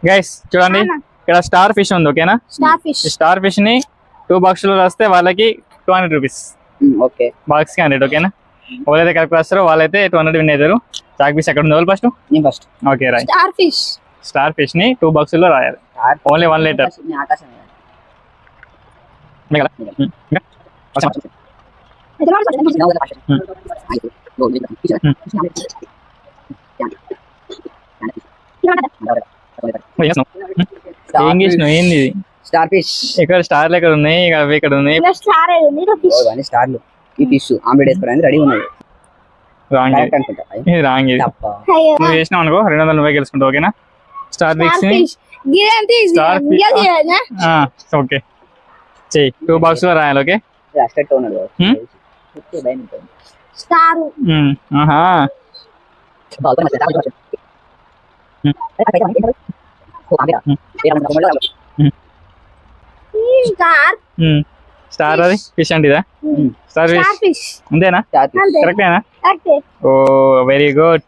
Guys చూడండి ఇక్కడ star fish ఉంది ఓకేనా. స్టార్ ఫిష్ ని 2 బాక్స్ లో రాస్తే వాళ్ళకి 200 రూపీస్. ఓకే బాక్స్ కి 100 ఓకేనా. ఎవరైతే కరెక్ట్ రాస్తారో వాళ్ళైతే 200 విన్ అవుతారు. చాక్ పీస్ ఎక్కడ ఉంది ఫస్ట్? ఫస్ట్ ఓకే రాయ్. స్టార్ ఫిష్ ని 2 బాక్స్ లో రాయాలి. Only 1 litre. ఏంది స్టార్ ఫిష్ ఇక్కడ స్టార్లు ఎక్కడ ఉన్నాయి? అవి ఇక్కడ ఉన్నాయి. స్టార్లు ఈ ఫిష్ ఆమ్లెట్ వేసుకోవడానికి రెడీ ఉన్నది. రాంగ్ ఇది రాంగ్ ఇది. నువ్వు చేసినావు అనుకో 200 నువ్వే గెలుచుకుంటావు ఓకేనా. స్టార్ ఫిష్ స్టార్ ఓకే చెయ్యి 2 బాక్స్ లో రాయాలి ఓకే. స్టార్ అది ఫిష్ అంటే ఇదా? స్టార్ ఫిష్ అంతేనా? కరెక్టేనా? ఓ వెరీ గుడ్.